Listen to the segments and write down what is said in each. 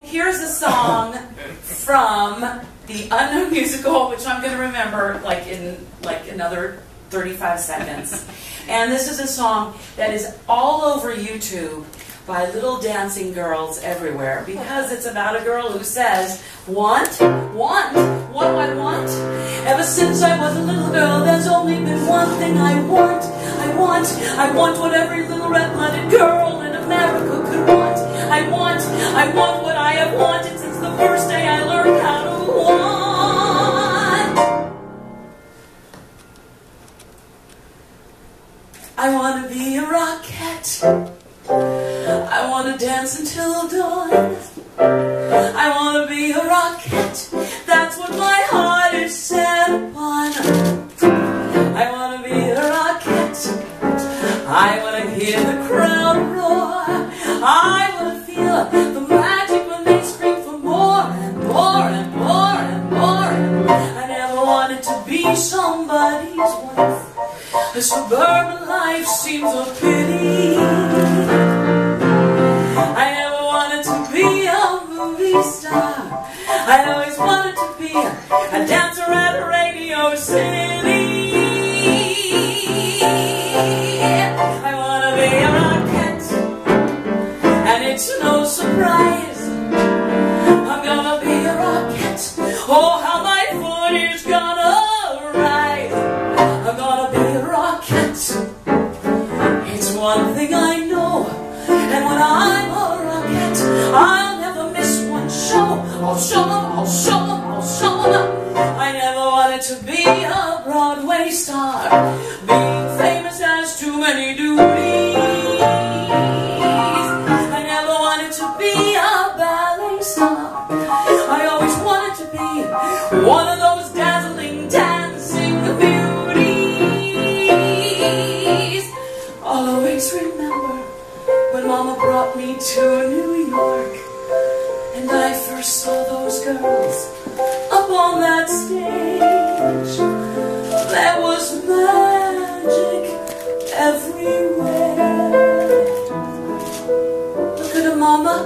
Here's a song from the Unknown musical, which I'm going to remember in another 35 seconds. And this is a song that is all over YouTube by little dancing girls everywhere, because it's about a girl who says, want, what do I want? Ever since I was a little girl, there's only been one thing I want. I want what every little red-blooded girl in America could want. I want what I have wanted since the first day I learned how to want. I want to be a rocket. I want to dance until dawn. I want to be a rocket. That's what my heart is set upon. I want to be a rocket. I want to hear the crowd roar. I want to feel the magic when they scream for more and more and more and more. I never wanted to be somebody's wife. A suburban life seems a pity. I never wanted to be a movie star. I always wanted to be a dancer at Radio City. I want to be a rocket, and it's no surprise. I'm gonna be a rocket. Oh, how my foot is gonna rise. I'm gonna be a rocket. It's one thing I know, and when I'm a rocket, I'll never miss one show. I'll show them, I'll show them, I'll show them. I never wanted to be a Broadway star. Being famous has too many duties. I never wanted to be a ballet star. I always wanted to be one of those dazzling dancing beauties. I'll always remember when Mama brought me to New York, and I first saw those girls up on that stage. There was magic everywhere. Look at her, Mama,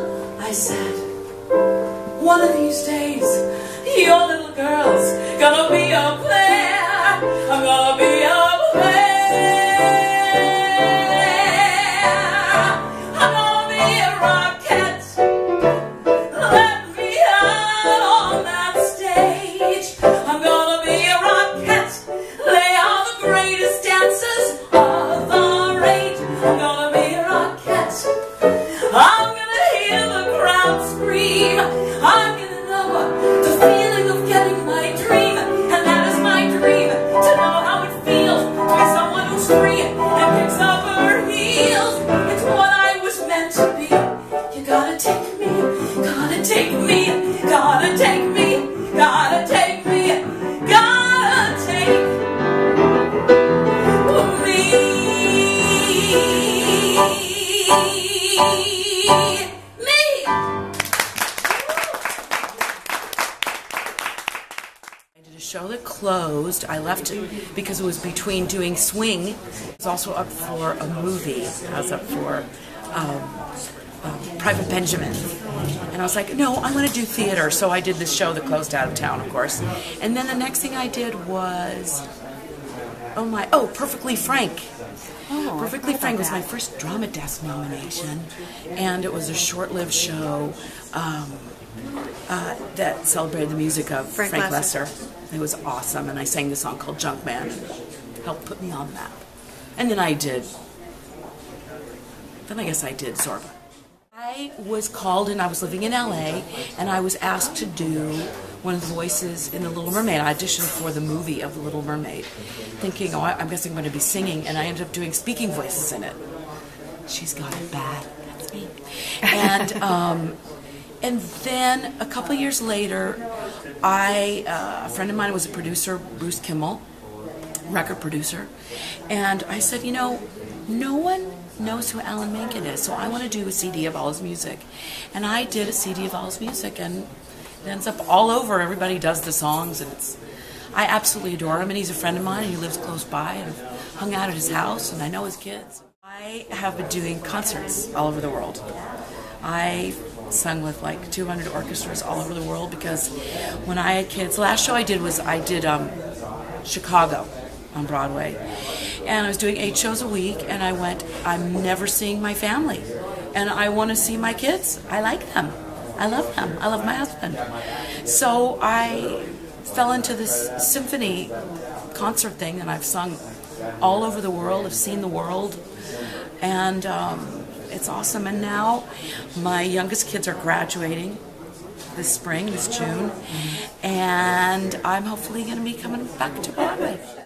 I said. One of these days, your little girl's gonna be up there. I'm gonna be up there. I'm gonna be a rocket. Let me out on that stage. I'm gonna be a rocket. They are the greatest dancers of our age. I'm gonna be a rocket. I'm gonna hear the crowd scream. I'm gonna know the feeling of getting my dream, and that is my dream, to know how it feels to be someone who's free and picks up her heels. It's what I was meant to be. You gotta take me, gotta take me, gotta take me, gotta take me, gotta take me. Show that closed. I left it because it was between doing swing. It was also up for a movie. I was up for Private Benjamin. And I was like, no, I'm going to do theater. So I did this show that closed out of town, of course. And then the next thing I did was, Perfectly Frank. Oh, Perfectly Frank was my first Drama Desk nomination. And it was a short-lived show that celebrated the music of Frank Lesser. It was awesome, and I sang the song called Junkman, and helped put me on the map. And then I guess I did Zorba. I was called, and I was living in LA, and I was asked to do one of the voices in The Little Mermaid. I auditioned for the movie of The Little Mermaid, thinking, I'm guessing I'm going to be singing, and I ended up doing speaking voices in it. She's got it bad. That's me. And then a couple years later, a friend of mine was a producer, Bruce Kimmel, record producer, and I said, no one knows who Alan Menken is, so I want to do a CD of all his music. And I did a CD of all his music, and it ends up all over. Everybody does the songs, and I absolutely adore him, and he's a friend of mine, and he lives close by, and I've hung out at his house, and I know his kids. I have been doing concerts all over the world. I sung with like 200 orchestras all over the world, because when I had kids, the last show I did was Chicago on Broadway, and I was doing 8 shows a week, and I went, I'm never seeing my family, and I want to see my kids. I like them. I love them. I love my husband. So I fell into this symphony concert thing, and I've sung all over the world. I've seen the world, and it's awesome. And now my youngest kids are graduating this spring, this June, and I'm hopefully going to be coming back to Broadway.